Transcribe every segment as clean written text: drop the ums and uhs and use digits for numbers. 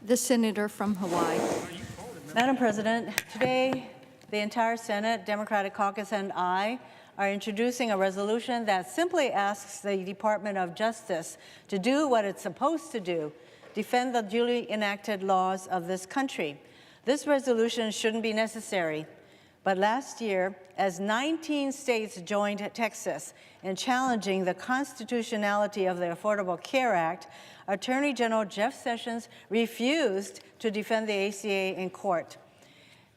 The senator from Hawaii. Madam President, today the entire Senate, Democratic caucus, and I are introducing a resolution that simply asks the Department of Justice to do what it's supposed to do, defend the duly enacted laws of this country. This resolution shouldn't be necessary, but last year, as 19 states joined Texas in challenging the constitutionality of the Affordable Care Act, Attorney General Jeff Sessions refused to defend the ACA in court,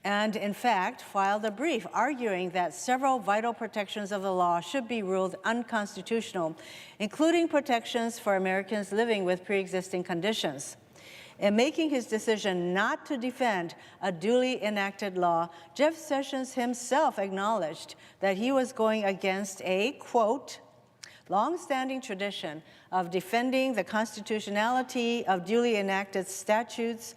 and in fact filed a brief arguing that several vital protections of the law should be ruled unconstitutional, including protections for Americans living with pre-existing conditions. In making his decision not to defend a duly enacted law, Jeff Sessions himself acknowledged that he was going against a, quote, long-standing tradition of defending the constitutionality of duly enacted statutes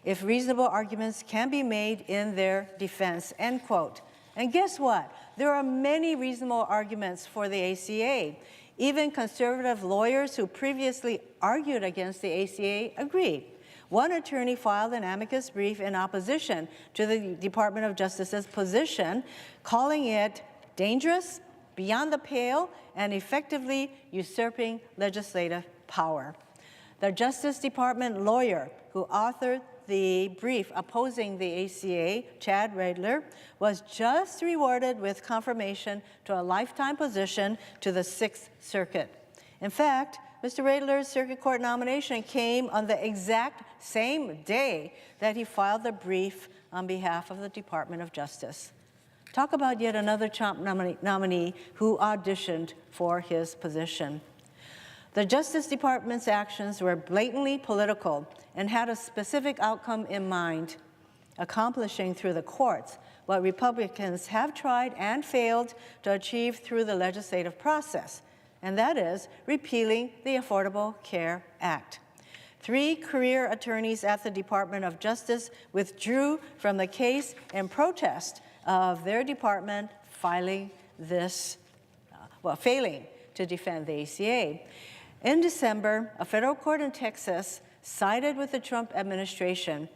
if reasonable arguments can be made in their defense, end quote. And guess what? There are many reasonable arguments for the ACA. Even conservative lawyers who previously argued against the ACA agreed. One attorney filed an amicus brief in opposition to the Department of Justice's position, calling it dangerous, beyond the pale, and effectively usurping legislative power. The Justice Department lawyer who authored the brief opposing the ACA, Chad Radler, was just rewarded with confirmation to a lifetime position to the Sixth Circuit. In fact, Mr. Radler's circuit court nomination came on the exact same day that he filed the brief on behalf of the Department of Justice. Talk about yet another Trump nominee who auditioned for his position. The Justice Department's actions were blatantly political and had a specific outcome in mind, accomplishing through the courts what Republicans have tried and failed to achieve through the legislative process, and that is repealing the Affordable Care Act. 3 career attorneys at the Department of Justice withdrew from the case in protest of their department failing to defend the ACA. In December, a federal court in Texas sided with the Trump administration,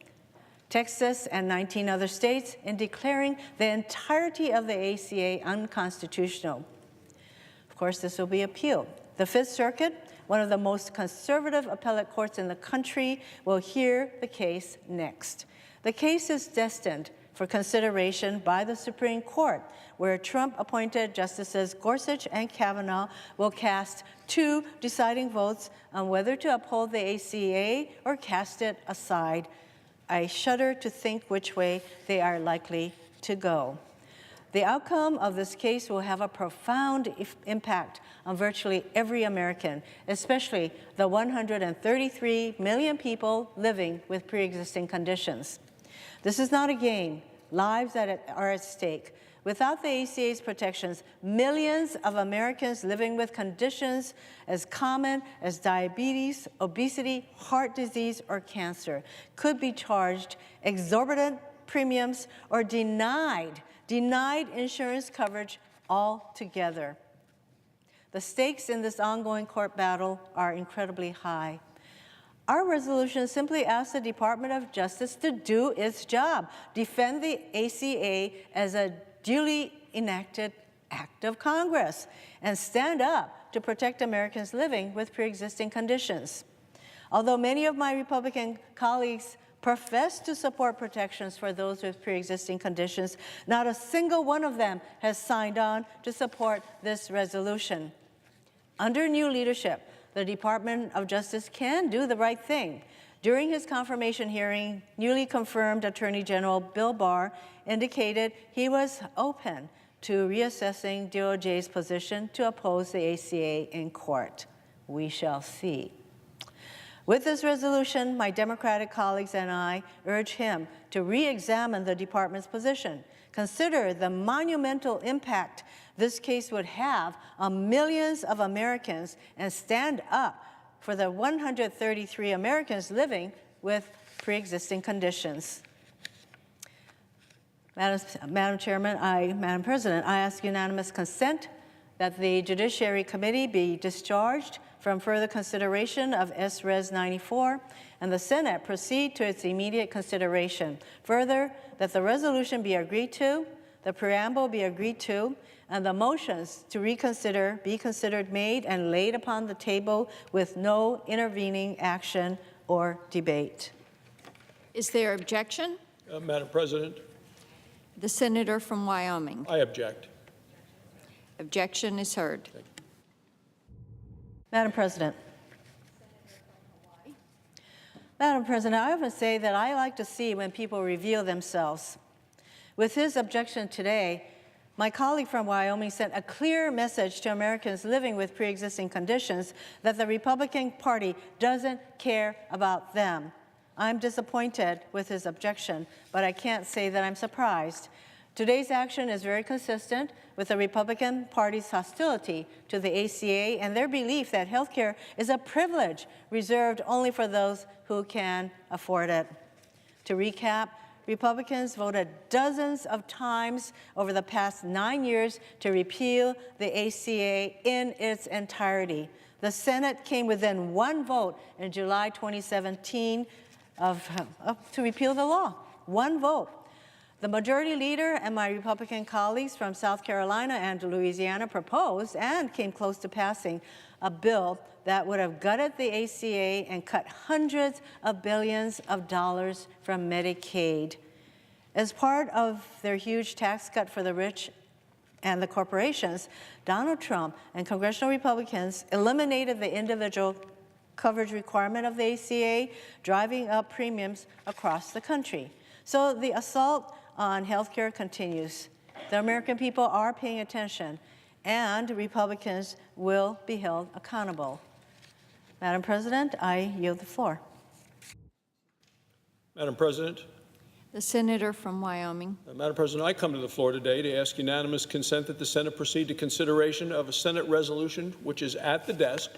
Texas and 19 other states, in declaring the entirety of the ACA unconstitutional. Of course, this will be appealed. The Fifth Circuit, one of the most conservative appellate courts in the country, will hear the case next. The case is destined for consideration by the Supreme Court, where Trump-appointed Justices Gorsuch and Kavanaugh will cast 2 deciding votes on whether to uphold the ACA or cast it aside. I shudder to think which way they are likely to go. The outcome of this case will have a profound impact on virtually every American, especially the 133 million people living with pre-existing conditions. This is not a game. Lives are at stake. Without the ACA's protections, millions of Americans living with conditions as common as diabetes, obesity, heart disease, or cancer could be charged exorbitant premiums or denied insurance coverage altogether. The stakes in this ongoing court battle are incredibly high. Our resolution simply asks the Department of Justice to do its job, defend the ACA as a duly enacted act of Congress, and stand up to protect Americans living with pre-existing conditions. Although many of my Republican colleagues profess to support protections for those with pre-existing conditions, not a single one of them has signed on to support this resolution. Under new leadership, the Department of Justice can do the right thing. During his confirmation hearing, newly confirmed Attorney General Bill Barr indicated he was open to reassessing DOJ's position to oppose the ACA in court. We shall see. With this resolution, my Democratic colleagues and I urge him to re-examine the department's position, consider the monumental impact this case would have on millions of Americans, and stand up for the 133 Americans living with pre-existing conditions. Madam President, I ask unanimous consent that the Judiciary Committee be discharged from further consideration of S-Res 94, and the Senate proceed to its immediate consideration. Further, that the resolution be agreed to, the preamble be agreed to, and the motions to reconsider be considered made and laid upon the table with no intervening action or debate. Is there objection? Madam President, The senator from Wyoming. I object. Objection is heard. Madam President. Madam President, I often say that I like to see when people reveal themselves. With his objection today, my colleague from Wyoming sent a clear message to Americans living with pre-existing conditions that the Republican Party doesn't care about them. I'm disappointed with his objection, but I can't say that I'm surprised. Today's action is very consistent with the Republican Party's hostility to the ACA and their belief that health care is a privilege reserved only for those who can afford it. To recap, Republicans voted dozens of times over the past 9 years to repeal the ACA in its entirety. The Senate came within one vote in July 2017 to repeal the law. One vote. The majority leader and my Republican colleagues from South Carolina and Louisiana proposed and came close to passing a bill that would have gutted the ACA and cut hundreds of billions of dollars from Medicaid. As part of their huge tax cut for the rich and the corporations, Donald Trump and congressional Republicans eliminated the individual coverage requirement of the ACA, driving up premiums across the country. So the assault on health care continues. The American people are paying attention, and Republicans will be held accountable. Madam President, I yield the floor. Madam President. The senator from Wyoming. Madam President, I come to the floor today to ask unanimous consent that the Senate proceed to consideration of a Senate resolution which is at the desk,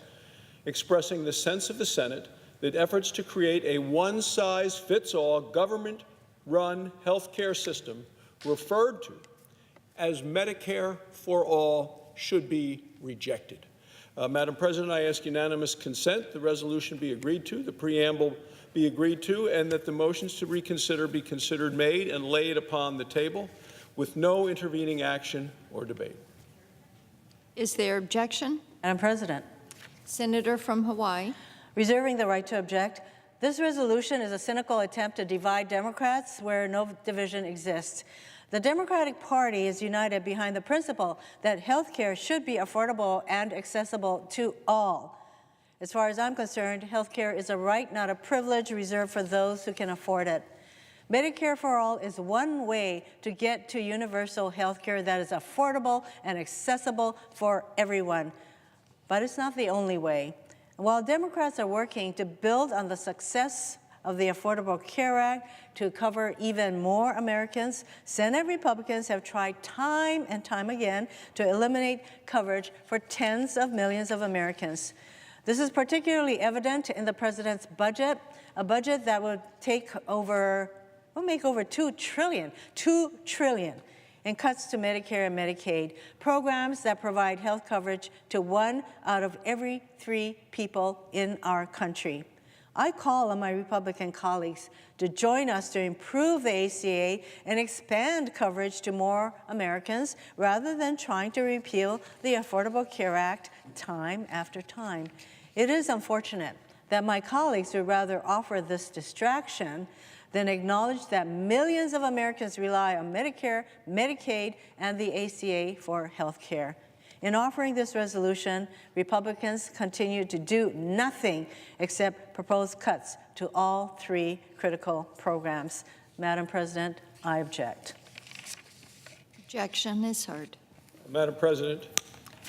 expressing the sense of the Senate that efforts to create a one-size-fits-all government-run health care system referred to as Medicare for All should be rejected. Madam President, I ask unanimous consent the resolution be agreed to, the preamble be agreed to, and that the motions to reconsider be considered made and laid upon the table with no intervening action or debate. Is there objection? Madam President. Senator from Hawaii. Reserving the right to object, this resolution is a cynical attempt to divide Democrats where no division exists. The Democratic Party is united behind the principle that health care should be affordable and accessible to all. As far as I'm concerned, health care is a right, not a privilege reserved for those who can afford it. Medicare for All is one way to get to universal health care that is affordable and accessible for everyone. But it's not the only way. While Democrats are working to build on the success of the Affordable Care Act to cover even more Americans, Senate Republicans have tried time and time again to eliminate coverage for tens of millions of Americans. This is particularly evident in the president's budget, a budget that will make over $2 trillion in cuts to Medicare and Medicaid, programs that provide health coverage to 1 out of every 3 people in our country. I call on my Republican colleagues to join us to improve the ACA and expand coverage to more Americans rather than trying to repeal the Affordable Care Act time after time. It is unfortunate that my colleagues would rather offer this distraction than acknowledge that millions of Americans rely on Medicare, Medicaid, and the ACA for health care. In offering this resolution, Republicans continue to do nothing except propose cuts to all 3 critical programs. Madam President, I object. Objection is heard. Madam President.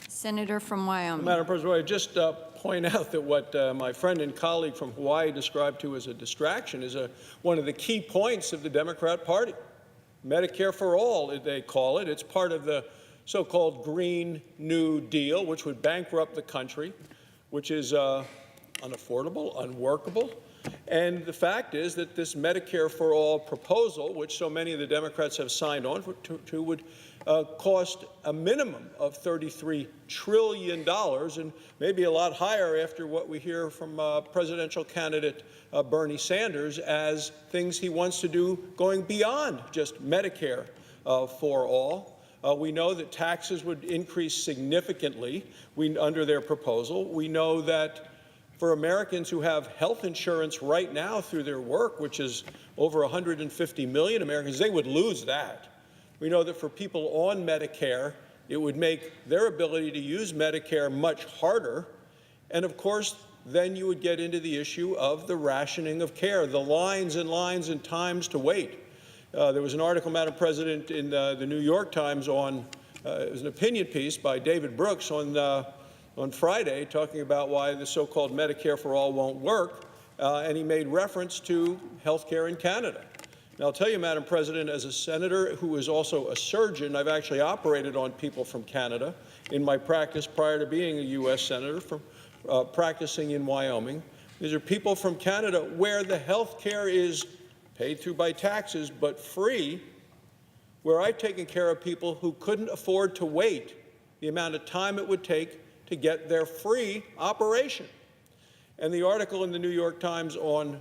Senator from Wyoming. Madam President, I just point out that what my friend and colleague from Hawaii described to as a distraction is one of the key points of the Democrat Party. Medicare for All, they call it. It's part of the so-called Green New Deal, which would bankrupt the country, which is unaffordable, unworkable, And the fact is that this Medicare for All proposal, which so many of the Democrats have signed on to would cost a minimum of $33 trillion, and maybe a lot higher after what we hear from presidential candidate Bernie Sanders as things he wants to do going beyond just Medicare for all. We know that taxes would increase significantly under their proposal. We know that for Americans who have health insurance right now through their work, which is over 150 million Americans, they would lose that. We know that for people on Medicare, it would make their ability to use Medicare much harder. And of course, then you would get into the issue of the rationing of care, the lines and lines and times to wait. There was an article, Madam President, in the New York Times on, it was an opinion piece by David Brooks on Friday talking about why the so-called Medicare for All won't work, and he made reference to health care in Canada. Now, I'll tell you, Madam President, as a senator who is also a surgeon, I've actually operated on people from Canada in my practice prior to being a U.S. senator, from practicing in Wyoming. These are people from Canada where the health care is paid through by taxes but free, where I've taken care of people who couldn't afford to wait the amount of time it would take to get their free operation. And the article in the New York Times on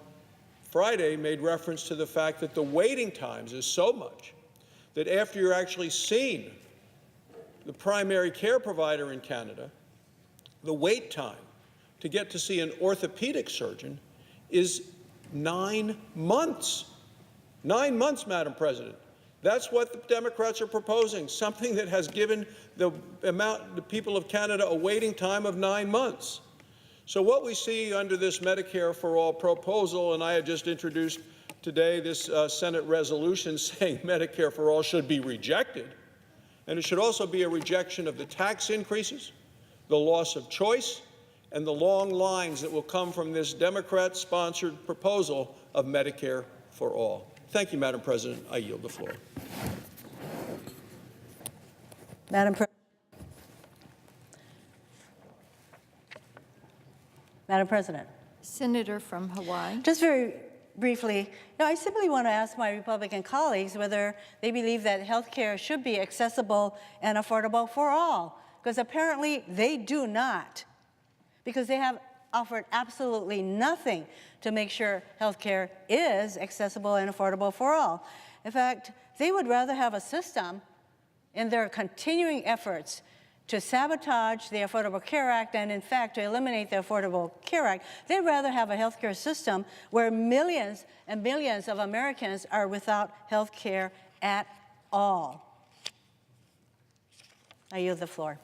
Friday made reference to the fact that the waiting times is so much that after you're actually seen the primary care provider in Canada, the wait time to get to see an orthopedic surgeon is 9 months. 9 months, Madam President. That's what the Democrats are proposing, something that has given the people of Canada a waiting time of 9 months. So what we see under this Medicare for All proposal, and I had just introduced today this Senate resolution saying Medicare for All should be rejected, and it should also be a rejection of the tax increases, the loss of choice, and the long lines that will come from this Democrat-sponsored proposal of Medicare for All. Thank you, Madam President. I yield the floor. Madam President. Senator from Hawaii. Just very briefly, I simply want to ask my Republican colleagues whether they believe that health care should be accessible and affordable for all, because apparently they do not, because they have offered absolutely nothing to make sure health care is accessible and affordable for all. In fact, they would rather have a system in their continuing efforts to sabotage the Affordable Care Act and, in fact, to eliminate the Affordable Care Act. They'd rather have a health care system where millions and millions of Americans are without health care at all. I yield the floor.